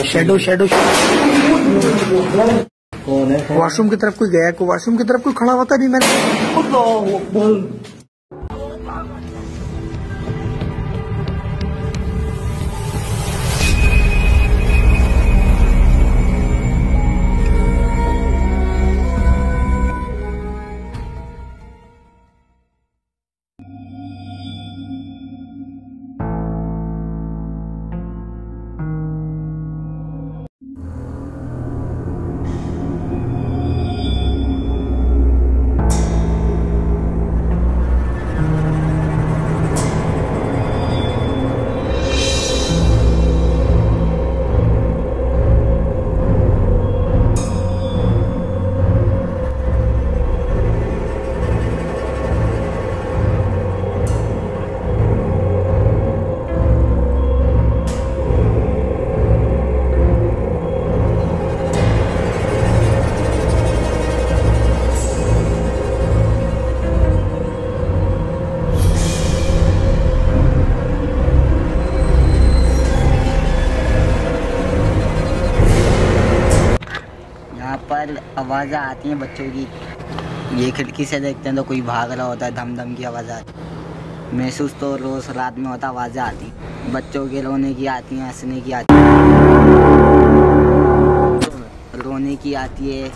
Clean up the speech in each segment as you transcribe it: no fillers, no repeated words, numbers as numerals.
Shadow shadow कौन है? Washroom की तरफ कोई गया, को वॉशरूम की तरफ कोई खड़ा हुआ था भी मैंने। पर आवाज़ें आती हैं बच्चों की। ये खिड़की से देखते हैं तो कोई भाग रहा होता है, धम धम की आवाज़ आती है। महसूस तो रोज़ रात में होता, आवाज़ें आती हैं बच्चों के रोने की आती हैं, हंसने की आती है, रोने की आती है,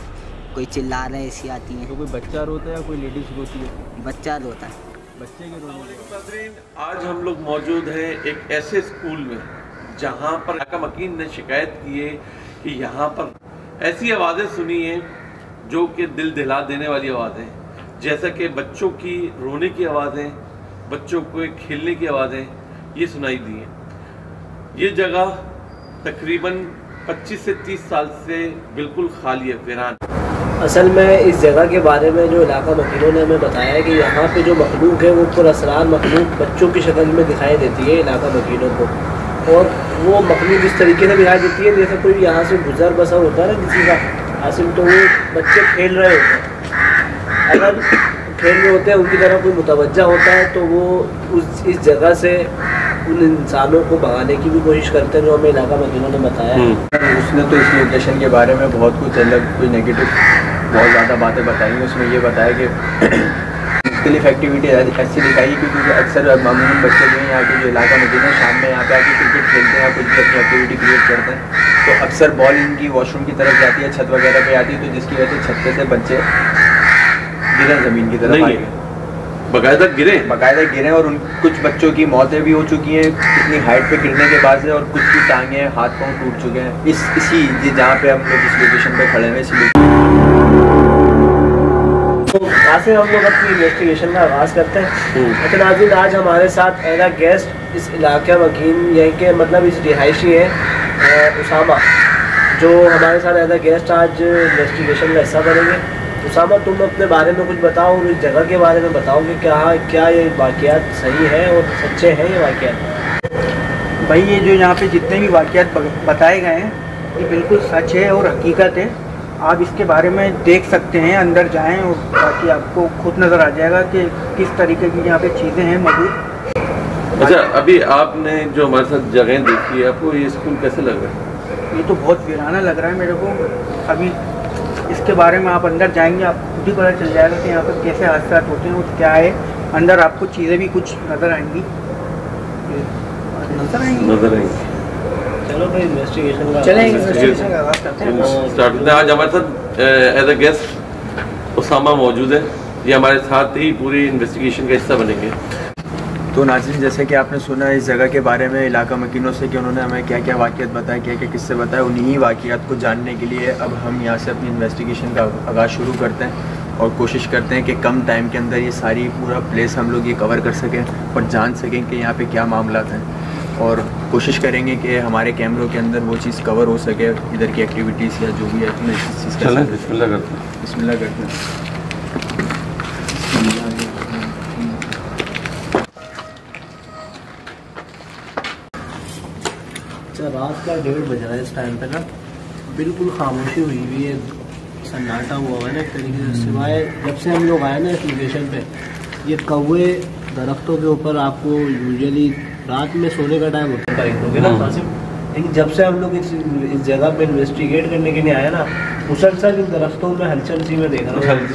कोई चिल्ला रहा है ऐसी आती है। तो कोई बच्चा रोता है या कोई लेडीज रोती है? बच्चा रोता है। बच्चे के रोने। आज हम लोग मौजूद हैं एक ऐसे स्कूल में जहां पर इलाका मकीन ने शिकायत की है कि यहाँ पर ऐसी आवाज़ें सुनी हैं जो कि दिल दहला देने वाली आवाज़ें, जैसा कि बच्चों की रोने की आवाज़ें, बच्चों को खेलने की आवाज़ें ये सुनाई दी हैं। ये जगह तकरीबन 25 से 30 साल से बिल्कुल खाली है, वीरान। असल में इस जगह के बारे में जो इलाका मकीनों ने हमें बताया है कि यहाँ पे जो मखलूक है वो पुरअसरार मखलूक बच्चों की शक्ल में दिखाई देती है इलाका मकीनों को, और वो मखलूक इस तरीके से दिखाई देती है जैसे कोई यहाँ से गुजर बसा होता है ना किसी का हासिल, तो वो बच्चे खेल रहे होते हैं। अगर खेल रहे होते हैं उनकी तरफ कोई मुतवज्जा होता है तो वो इस जगह से उन इंसानों को भगाने की भी कोशिश करते हैं, जो हमें इलाका मकीनों ने बताया है। उसने तो इस लोकेशन के बारे में बहुत कुछ अलग कोई नेगेटिव बहुत ज़्यादा बातें बताई। उसमें ये बताया कि मुख्तलिफ एक्टिविटी ऐसी दिखाई क्योंकि अक्सर मामूली बच्चे जो हैं यहाँ के जो इलाका मकीन है शाम में यहाँ पे आके क्रिकेट खेलते हैं या कुछ भी अपनी एक्टिविटी क्रिएट करते हैं, तो अक्सर बॉल इनकी वॉशरूम की तरफ जाती है, छत वगैरह पे आती है, तो जिसकी वजह से छत पे से बच्चे गिरे ज़मीन की तरफ, बाकायदा गिरे और उन कुछ बच्चों की मौतें भी हो चुकी हैं इतनी हाइट पे गिरने के बाद से, और कुछ की टांगें हाथ पाँव टूट चुके हैं। इसी जहाँ पे हम लोग इस लोकेशन पे खड़े हैं इसी तो यहाँ से हम लोग अपनी इन्वेस्टिगेशन का आगाज़ करते हैं। अच्छा नाज़रीन, आज हमारे साथ एज गेस्ट इस इलाका मकीन यहीं के मतलब इस रिहायशी हैं उसामा, जो हमारे साथ एज गेस्ट आज इन्वेस्टिगेशन का हिस्सा बनेंगे। उसामा, तुम अपने बारे में कुछ बताओ और इस जगह के बारे में बताओ कि क्या ये वाक़यात सही है और सच्चे हैं ये वाक़यात? भाई ये जो यहाँ पे जितने भी वाक़यात बताए गए हैं ये बिल्कुल सच है और हकीकत है। आप इसके बारे में देख सकते हैं, अंदर जाएं और बाकी आपको खुद नज़र आ जाएगा कि किस तरीके की यहाँ पे चीज़ें हैं मौजूद। अच्छा, अभी आपने जो हमारे साथ जगह देखी है, आपको ये स्कूल कैसे लग रहा है? ये तो बहुत वीराना लग रहा है मेरे को। अभी इसके बारे में आप अंदर जाएंगे आप खुद ही पता चल जाएगा कि यहाँ पर कैसे हादसा होते हैं और क्या है। अंदर आपको चीज़ें भी कुछ नज़र आएंगी। चलो भाई इन्वेस्टिगेशन का आगाज़ करते हैं। स्टार्ट करते हैं। आज हमारे साथ एज अ गेस्ट उसामा मौजूद है, ये हमारे साथ ही पूरी इन्वेस्टिगेशन का हिस्सा बनेंगे। तो नाज़रीन, जैसे कि आपने सुना इस जगह के बारे में इलाका मकीनों से कि उन्होंने हमें क्या क्या वाक़यात बताया, क्या क्या किस्से बताए, उन्हीं वाक़यात को जानने के लिए अब हम यहाँ से अपनी इन्वेस्टिगेशन का आगाज़ शुरू करते हैं और कोशिश करते हैं कि कम टाइम के अंदर ये सारी पूरा प्लेस हम लोग ये कवर कर सकें और जान सकें कि यहाँ पे क्या मामला हैं, और कोशिश करेंगे कि हमारे कैमरों के अंदर वो चीज़ कवर हो सके, इधर की एक्टिविटीज़ या जो भी है इस चीज़ का। बिस्मिल्लाह करते हैं। रात का 1:30 बज रहा है इस टाइम पे ना, बिल्कुल खामोशी हुई हुई है, सन्नाटा हुआ है ना एक तरीके से, सिवाय जब से हम लोग आए ना इस लोकेशन पे, ये कौवे दरख्तों के ऊपर आपको यूजुअली रात में सोने का टाइम होता है ना कासिम, लेकिन जब से हम लोग इस जगह पे इन्वेस्टिगेट करने के लिए आए ना, मुसलसल इन दरख्तों में हलचल सी में देख रहा हूँ,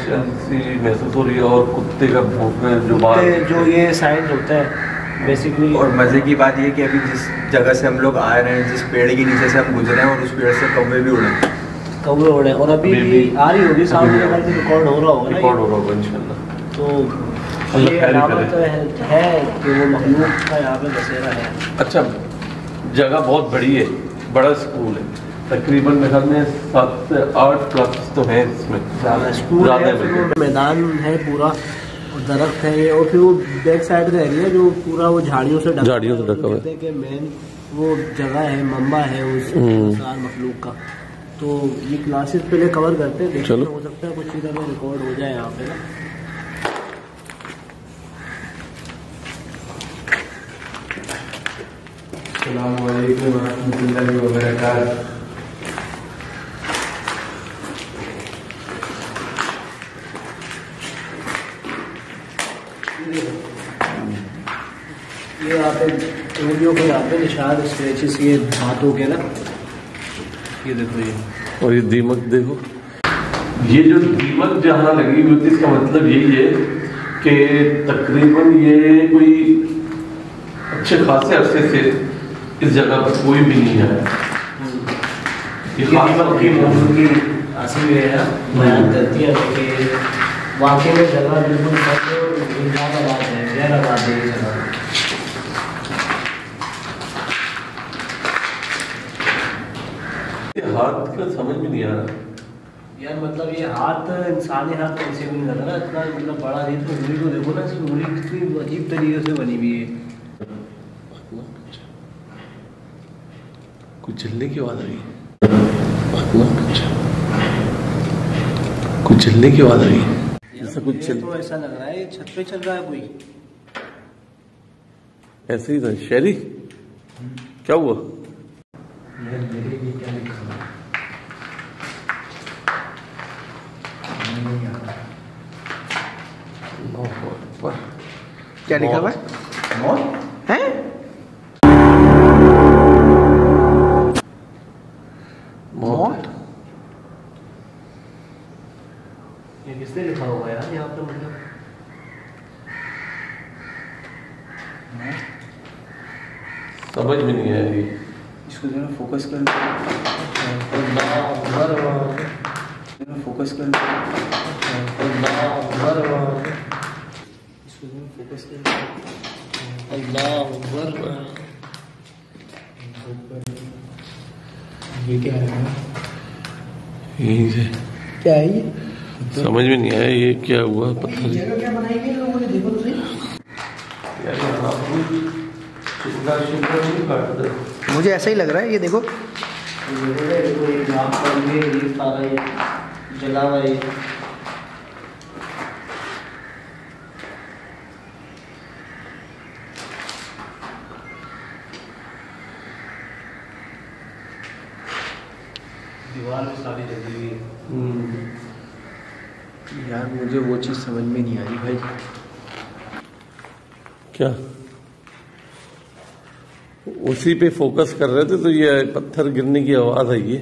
महसूस हो रही है। और कुत्ते का भौंकना जो ये साइंस होते हैं बेसिकली। और मज़े की बात ये कि अभी जिस जगह से हम लोग आ रहे हैं, जिस पेड़ के नीचे से हम गुजरे हैं, और उस पेड़ से कौवे भी उड़े, कौवे उड़े, और अभी आ रही होगी साउंड रिकॉर्ड हो रहा होगा, रिकॉर्ड हो रहा होगा इंशाल्लाह। तो ये अलामत है कि वो मखलूक का यहाँ पे बसेरा है। अच्छा, जगह बहुत बड़ी है, बड़ा स्कूल है, तकरीबन मेरे ख्याल में 7 से 8 क्लासेस तो हैं इसमें। ज़्यादा स्कूल है, फिर मैदान है पूरा, और दरख्त है ये, और फिर वो बैक साइड का एरिया जो पूरा वो झाड़ियों से ढका हुआ है कि मेन वो जगह है, मम्बा है उस मखलूक का। तो ये क्लासेस पहले कवर करते हैं, देखते हो सकता है कुछ चीज़ें में रिकॉर्ड हो जाए यहाँ पे ना। अस्सलामुअलैकुम वरहमतुल्लाहि वबरकातुहू। ये यहाँ पे वीडियो को यहाँ पे निशान स्क्रैचेस ये हाथों के ना, ये देखो ये, और ये दीमक देखो, ये जो दीमक जहाँ लगी हुई थी इसका मतलब यही है कि तकरीबन ये कोई अच्छे खासे अरसे से इस जगह पर कोई भी नहीं है। ये दीमक की मौजूदगी हासिल है बयान करती है कि वाकई में जगह बिल्कुल आबाद है, गैर आबाद है ये जगह। हाथ का समझ में नहीं आ रहा यार, मतलब ये हाथ इंसानी हाथ कैसे भी नहीं लग रहा, इतना मतलब बड़ा नहीं। तो उंगली को देखो ना, इसकी उंगली कितनी अजीब तरीके से बनी हुई है। कुछ चलने की आवाज आ रही है, कुछ चलने की आवाज आ रही है, जैसा कुछ चल, तो ऐसा लग रहा है छत पे चल रहा है कोई। ऐसे ही था शहरी। क्या हुआ? क्या लिखा हुआ है? मौत है? मौत? ये किसने लिखा होगा यार यहाँ पे? मतलब समझ में नहीं आया। इसको जरा फोकस कर, फोकस कर, फोकस कर। ये क्या है? यहीं से क्या है ये? समझ में नहीं आया ये क्या हुआ। पत्थर क्या बनाई गई लोगों ने, देखो तो सही। मुझे ऐसा ही लग रहा है, ये देखो। जला हुआ है। दीवार में सारी लगी हुई है। यार मुझे वो चीज़ समझ में नहीं आ रही भाई। क्या उसी पे फोकस कर रहे थे तो ये पत्थर गिरने की आवाज आई है,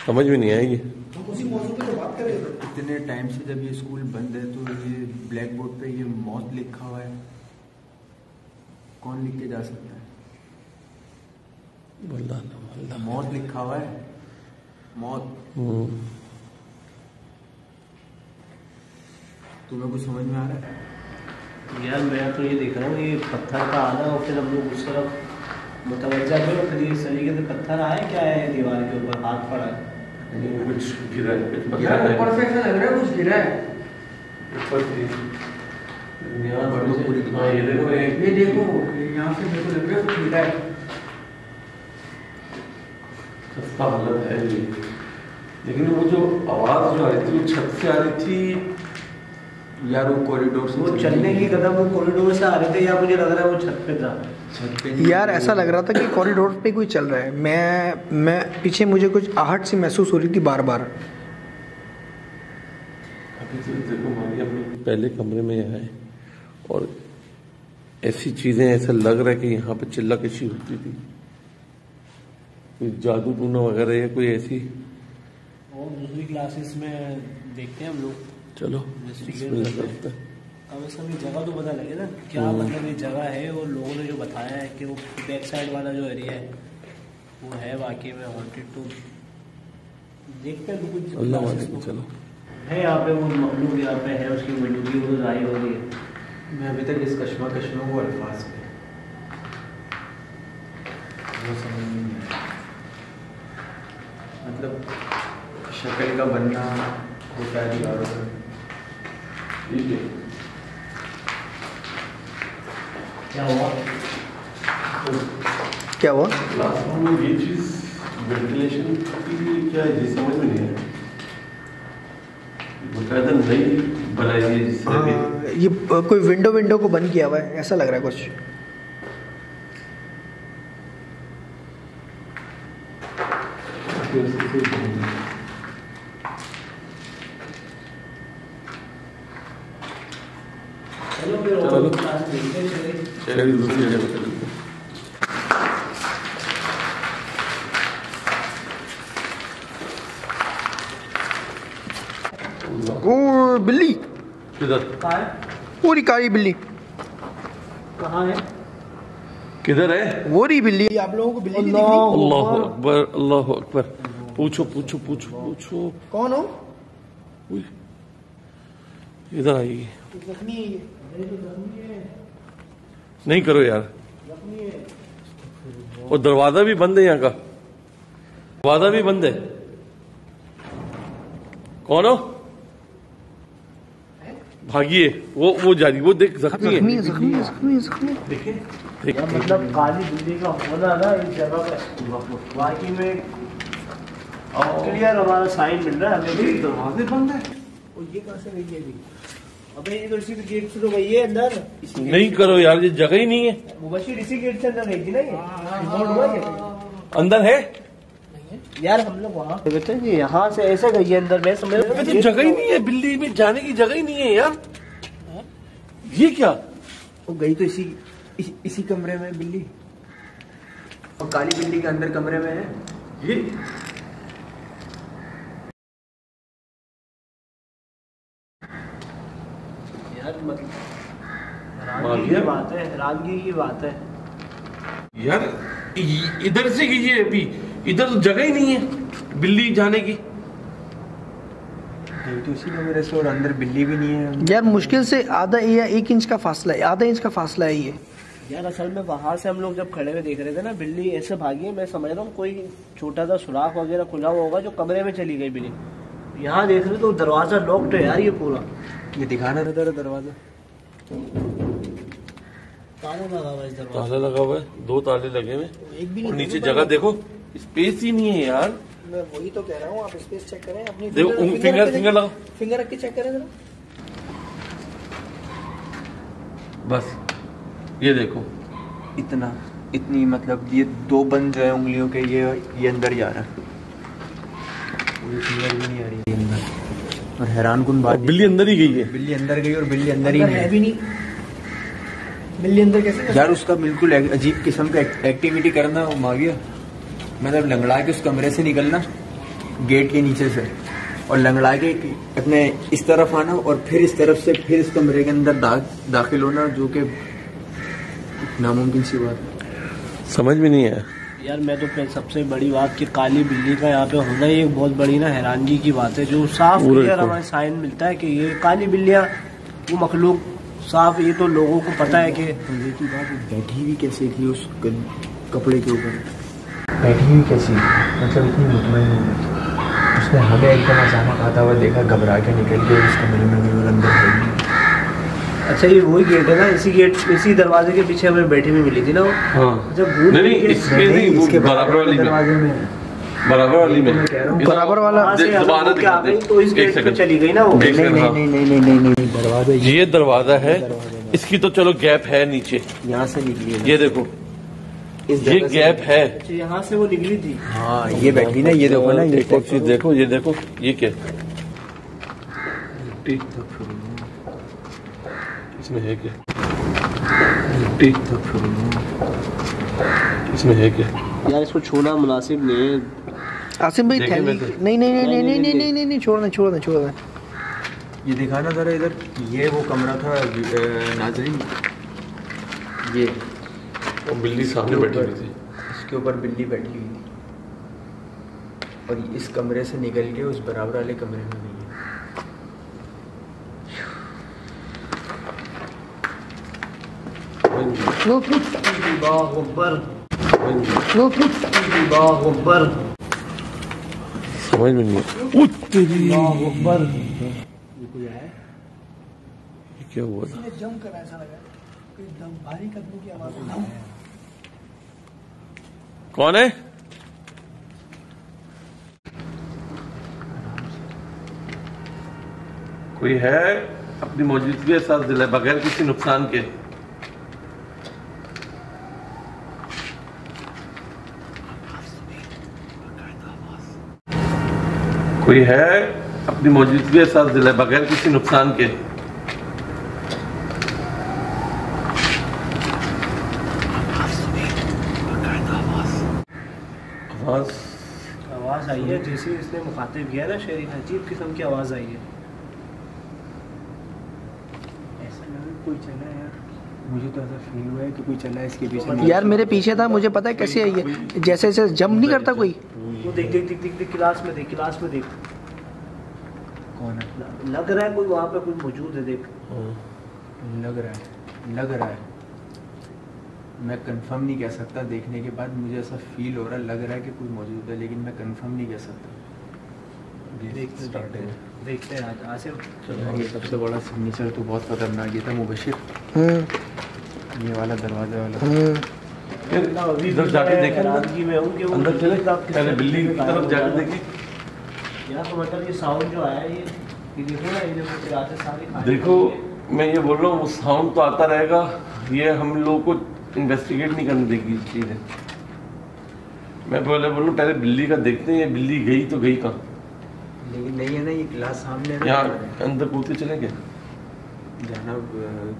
समझ में नहीं आएगी। उसी मौसम पे तो बात कर रहे थे। इतने टाइम से जब ये स्कूल बंद है तो ये ब्लैक बोर्ड पे ये मौत लिखा हुआ है, कौन लिख के जा सकता है? मौत लिखा हुआ है, मौत। तुम्हें कुछ समझ में आ रहा है? यार मैं तो ये देख रहा हूँ, ये पत्थर का आना और फिर हम लोग उस तरफ मुतवज्जा हुए, फिर इस तरीके से पत्थर आए, क्या है दीवार के ऊपर हाथ पड़ा है, कुछ गिरा है, कुछ पत्थर यार है। ऊपर से ऐसा लग रहा है कुछ गिरा है। ऊपर से यहाँ पूरी, हाँ ये देखो, ये देखो यहाँ से मेरे को लग रहा है कुछ गिरा है। सस्ता हालत है ये, लेकिन वो जो आवाज जो आ रही थी वो छत से आ रही थी यार वो कॉरिडोर से, वो चलने की कदम वो कॉरिडोर से आ रहे थे, या मुझे लग रहा है वो छत पे था। छत पे यार ऐसा लग रहा था कि कॉरिडोर पे कोई चल रहा है। मैं पीछे मुझे कुछ आहट सी महसूस हो रही थी बार बार। अभी तो देखो मानी अपने पहले कमरे में आए और ऐसी चीजें, ऐसा लग रहा है कि यहाँ पे चिल्ला कशी होती थी, कोई जादू टूना वगैरह या कोई ऐसी। और दूसरी क्लासेस में देखते हैं हम लोग। चलो बिस्मिल्लाह करते हैं। अब इसका भी जगह तो पता लगे ना क्या मतलब ये जगह है, और लोगों ने जो बताया है कि वो बैक साइड वाला जो एरिया है वो है वाकई में हॉन्टेड। तो देखते हैं कुछ अल्लाह वाले को। चलो है यहाँ पे वो मखलूक यहाँ पे है, उसकी मौजूदगी वो जाहिर हो रही है। मैं अभी तक इस कश्मकश में हूँ अल्फाज में, वो समझ नहीं आया। मतलब शक्ल का बनना होता है दीवारों पर, ठीक है। क्या हुआ? क्या हुआ? क्लासरूम में ये चीज वेंटिलेशन की क्या है जी, समझ में नहीं आया। बकायदा नई बनाई है जिससे हाँ, ये कोई विंडो को बंद किया हुआ है, ऐसा लग रहा है कुछ। चलो फिर और चलो। क्लास देखते हैं, चलिए। चलिए दूसरी जगह चलते हैं। ओ बिल्ली, किधर कहाँ है? पूरी काली बिल्ली। कहाँ है? किधर है? वो रही बिल्ली। आप लोगों को बिल्ली नहीं दिख रही? अल्लाह अकबर, अल्लाह अकबर। पूछो पूछो पूछो पूछो। कौन हो? उई, इधर आइए। नहीं करो यार, और दरवाजा भी बंद है यहाँ का, दरवाजा भी बंद है। कौन हो? भागिए, वो जा रही, वो देख जख्मी है। जख्मी। देखे या मतलब काली बिल्ली का होना ना इस जगह पे वाकई में क्लियर हमारा साइन मिल रहा है हमें। दरवाजे बंद है। और ये कहाँ से गई है अभी? अबे ये तो इसी गेट से तो गई है अंदर। नहीं करो यार, ये जगह ही नहीं है। मुबशीर इसी गेट से अंदर गई थी ना ये। रिपोर्ट हुआ ये? अंदर है यार हम लोग वहाँ बेटे ये यहाँ से ऐसे गई है अंदर, मैं समझ तो जगह ही नहीं है, बिल्ली में जाने की जगह ही नहीं है यार। ये क्या? वो गई तो इसी कमरे में बिल्ली। और काली बिल्ली के अंदर कमरे में है ये यार मतलब मालिया? हैरानगी की बात है, हैरानगी की बात है। यार इधर से गई है अभी, इधर तो जगह ही नहीं है बिल्ली जाने की। गई तो इसी कमरे से, और अंदर बिल्ली भी नहीं है। यार मुश्किल से आधा या 1 इंच का फासला है, आधा इंच का फासला है ये। यार असल में बाहर से हम लोग जब खड़े हुए देख रहे थे ना, बिल्ली ऐसे भागी है, मैं समझ रहा हूँ कोई छोटा सा सुराख वगैरह खुला हुआ होगा जो कमरे में चली गई बिल्ली। यहाँ देख रहे तो दरवाजा लॉक्ड है यार ये पूरा। ये दिखाना था तेरा दरवाजा। ताला लगा हुआ है इस दरवाजे। ताला लगा हुआ है, 2 ताले लगे हुए, एक भी और नहीं। नीचे जगह देखो, स्पेस ही नहीं है यार। मैं वही तो कह रहा हूँ, आप स्पेस चेक करें अपनी। देखो फिंगर लगाओ, फिंगर रख के चेक करें जरा। बस ये देखो। इतनी मतलब ये 2 बंद जो है उंगलियों के, ये अंदर जा रहा है, कोई फिंगर भी नहीं आ रही है अंदर। और हैरान कुन बात, बिल्ली अंदर ही गई है। बिल्ली अंदर गई और बिल्ली अंदर ही है भी नहीं बिल्ली अंदर कैसे? यार उसका बिल्कुल अजीब किस्म का एक्टिविटी करना मांगिया, मतलब लंगड़ा के उस कमरे से निकलना गेट के नीचे से, और लंगड़ा के अपने इस तरफ आना, और फिर इस तरफ से फिर इस कमरे के अंदर दाखिल होना, जो कि नामुमकिन सी बात है। समझ में नहीं आया यार मैं तो फिर सबसे बड़ी बात कि काली बिल्ली का यहाँ पे होना ही एक बहुत बड़ी ना हैरानगी की बात है, जो साफ क्लियर हमें साइन मिलता है कि ये काली बिल्लियाँ वो मखलूक साफ, ये तो लोगों को पता है कि ये की बात बैठी हुई कैसे थी उस कपड़े के ऊपर, बैठी हुई कैसी, मतलब इतनी मुतमईन हो गई। उसने हमें एकदम अचानक आता हुआ देखा, घबरा के निकल गया उस कमरे में गई और अंदर गई। अच्छा ये वही गेट है ना, इसी दरवाजे के पीछे हमें बैठी हुई मिली थी ना वो। हाँ। जब भूल नहीं इसके बराबर वाली में, दरवाजे में, बराबर वाली में, बराबर वाला वहाँ से दोबारा हम लोग क्या दिखाते हैं। तो इस एक गेट पे सेकंड। चली गई ना वो। एक सेकंड, हाँ। नहीं दरवाजा ये दरवाजा है, इसकी तो चलो गैप है नीचे, यहाँ से निकली है, ये देखो इस ये जगह से। गैप है। अच्छा यहाँ से वो निकली थी। हाँ ये बैठी ना, ये देखो ना, ये एक और चीज देखो, ये देखो ये क्या इसमें है क्या? 50 इसमें है क्या? यार इसको छूना मुनासिब नहीं है। आसिम भाई देखें नहीं मैं तो। नहीं नहीं नहीं नहीं नहीं नहीं नहीं छोड़ना ये दिखाना ज़रा इधर, ये वो कमरा था नाजरीन, ये वो बिल्ली सामने बैठी हुई थी। इसके ऊपर बिल्ली बैठी हुई थी और इस कमरे से निकल के उस बराबर वाले कमरे में गई है। समझ में नहीं है। क्या हुआ था? जम कर ऐसा लगा एकदम भारी कदमों की आवाज। कौन है? कोई है अपनी मौजूदगी के साथ दिलाए बगैर किसी नुकसान के। कोई है अपनी मौजूदगी के साथ दिलाए बगैर किसी नुकसान के। आवाज़ आई है जैसे इसने मुखातिब किया ना शेरी, अजीब किस्म की आवाज़ आई है। ऐसा लगा कोई चला यार, मुझे तो ऐसा फील हुआ है कि कोई चला है इसके पीछे। यार मेरे पीछे था, मुझे पता है कैसे आई है, जैसे जैसे जंप नहीं करता कोई। वो देख देख देख देख देख क्लास में देख, क्लास में देख। कौन है? लग रहा है कोई वहाँ पे कोई मौजूद है, देख। लग रहा है, मैं कंफर्म नहीं कह सकता। देखने के बाद मुझे ऐसा फील हो रहा है, लग रहा है कि कोई मौजूद है, लेकिन मैं कंफर्म नहीं कह सकता। देखते हैं आज आसिफ। ये सबसे बड़ा सिग्नेचर तो बहुत खतरनाक ये था मुबशिर, ये वाला दरवाजे वाला। इधर जाके देखें हैरानगी में हूँ कि वो अंदर चले, पहले बिल्ली की तरफ जाके देखिए। यार तो मतलब ये साउंड जो आया ये देखो ना, ये देखो चिराते सारे खाने देखो मैं ये बोल रहा हूँ, वो साउंड तो आता रहेगा, ये हम लोगों को इन्वेस्टिगेट नहीं करने देगी चीज़ें। मैं बोल रहा हूँ पहले बिल्ली का देखते हैं, ये बिल्ली गई तो गई कहाँ? लेकिन नहीं है ना, ये क्लास सामने है ना। यहाँ अंदर कूद के चले गए जाना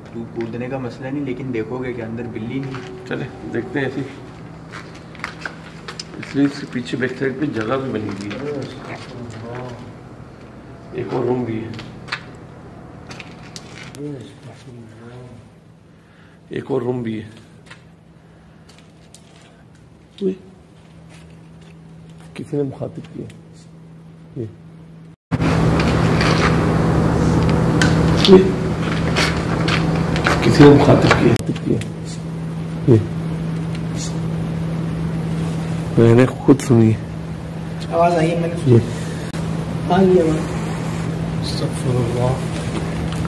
तू कूदने का मसला नहीं, लेकिन देखोगे कि अंदर बिल्ली नहीं। चले देखते हैं ऐसे। इसलिए इसके पीछे बैक साइड पे जगह भी बनी हुई है, एक और रूम भी है, एक और रूम भी है। किसी ने मुखातिब किया ये। किसी ने मुखातिब किया ये, मैंने खुद सुनी आवाज आई है, मैंने ये। आ गई आवाज। अस्तगफुरुल्लाह,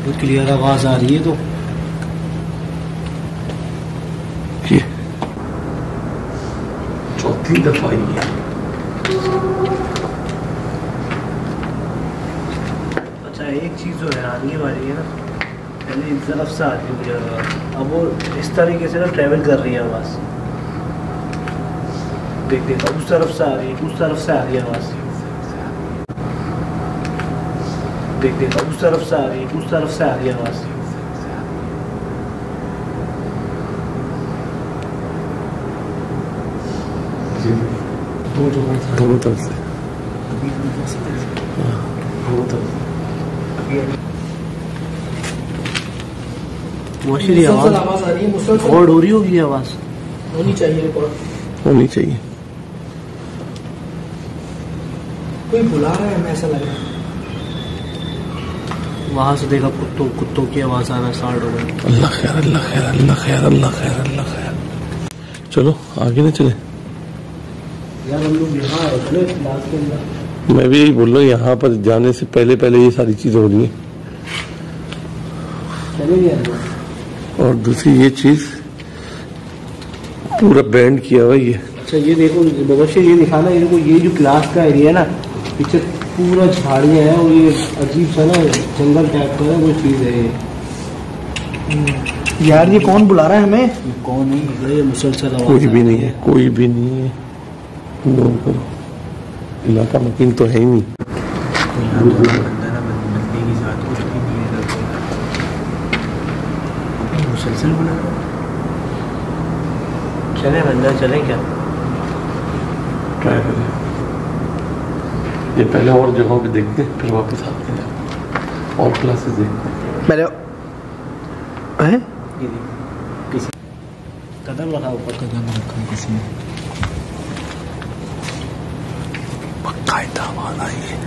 बहुत क्लियर आवाज़ आ रही है। तो ये चौथी दफा आई है। अच्छा एक चीज़ जो हैरानी वाली है ना, पहले इस तरफ से आती हुई आवाज़, अब वो इस तरीके से ना ट्रैवल कर रही है आवाज़। देख देख उस तरफ से आ रही है, उस तरफ से आ रही है आवाज़। देख देख उस तरफ से आ रही है, उस तरफ से आ रही है आवाज़। दोनों तरफ से। मुबशिर आवाज़ आ रही है, मुसलसल रिकॉर्ड हो रही होगी आवाज़। होनी चाहिए रिकॉर्ड। होनी चाहिए। कोई बुला रहा है, हमें ऐसा लग रहा है। वहाँ से देखा कुत्तों की आवाज़ आना स्टार्ट हो गई। अल्लाह खैर, अल्लाह खैर, अल्लाह खैर, अल्लाह खैर, अल्लाह खैर। चलो आगे ना चले। यार हम लोग यहाँ आए थे क्लास के अंदर। मैं भी यही बोल रहा हूँ, यहाँ पर जाने से पहले पहले ये सारी चीज़ हो रही है। चले गए अंदर। और दूसरी ये चीज़ पूरा बैंड किया हुआ ये। अच्छा ये देखो मुबशिर, ये दिखाना, ये देखो ये जो क्लास का एरिया है ना, पीछे पूरा झाड़ियाँ हैं और ये अजीब सा ना जंगल टाइप का है, वो चीज़ है ये। यार ये कौन बुला रहा है हमें? कौन नहीं है ये, मुसलसल आवाज़ कोई भी नहीं है, कोई भी नहीं है। नोट करो, इलाका मकीन तो है ही नहीं। बंदा ना बंदे के साथ कुछ भी नहीं है, मुसलसल बुला रहा है। चलें अंदर चलें क्या? ट्राई करें, ये पहले और जगहों पे देखते हैं फिर वापस आते हैं और क्लासेस देखते हैं। पहले है कदम रखा ऊपर, कदम रखा किसी ने, पक्का आवाज आई है।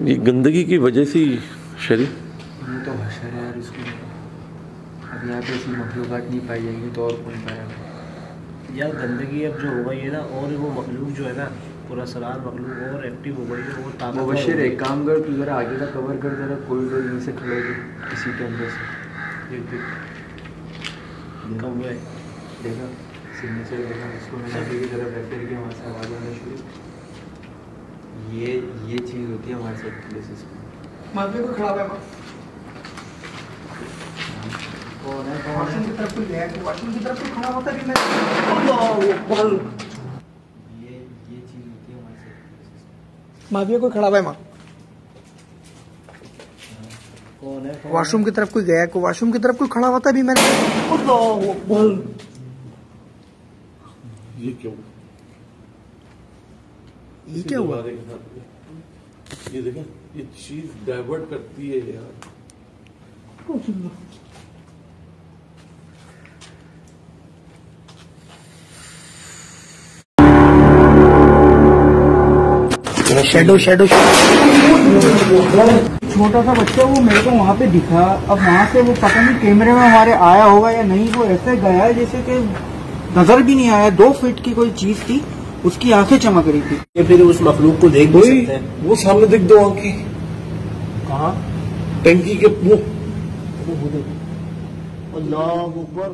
ये गंदगी की वजह से शरीर ये तो हशर है यार इसको। अब यहाँ पे ऐसी मखलूक़ात नहीं पाई जाएंगी तो और कौन पाएगा यार? गंदगी अब जो हो गई है ना, और वो मखलूक जो है ना, पूरा सलार मखलूक और एक्टिव हो गई है, वो ताकतवर मुबशिर हो गई। एक काम कर, तू ज़रा आगे का कवर कर, ज़रा कॉरिडोर यहीं से खड़े हो इसी के अंदर से। कौवे देखा सिग्नेचर, देखा इसको मैंने आगे की तरफ रेफर किया, वहाँ से आवाज़ आना शुरू। ये चीज़ होती है हमारे साथ प्लेसेस में। माफी को खड़ा है वॉशरूम की तरफ कोई गया कि वॉशरूम की तरफ कोई खड़ा होता भी मैं ये चीज़ होती है हमारे साथ प्लेसेस में। माफिया कोई खड़ा है माँ कौन है? वॉशरूम की तरफ कोई गया कि वॉशरूम की तरफ कोई खड़ा होता भी मैंने ये क्यों? ये क्या हुआ? ये देखें, ये चीज डाइवर्ट करती है यार। शैडो शैडो छोटा सा बच्चा वो मेरे को वहाँ पे दिखा। अब वहाँ से वो पता नहीं कैमरे में हमारे आया होगा या नहीं, वो ऐसे गया जैसे कि नजर भी नहीं आया। 2 फीट की कोई चीज थी, उसकी आंखें चमक रही थी। ये फिर उस मखलूक को देख भी सकते हैं। वो सामने देख दो आंखें, कहाँ? टंकी के वो अल्लाह अकबर।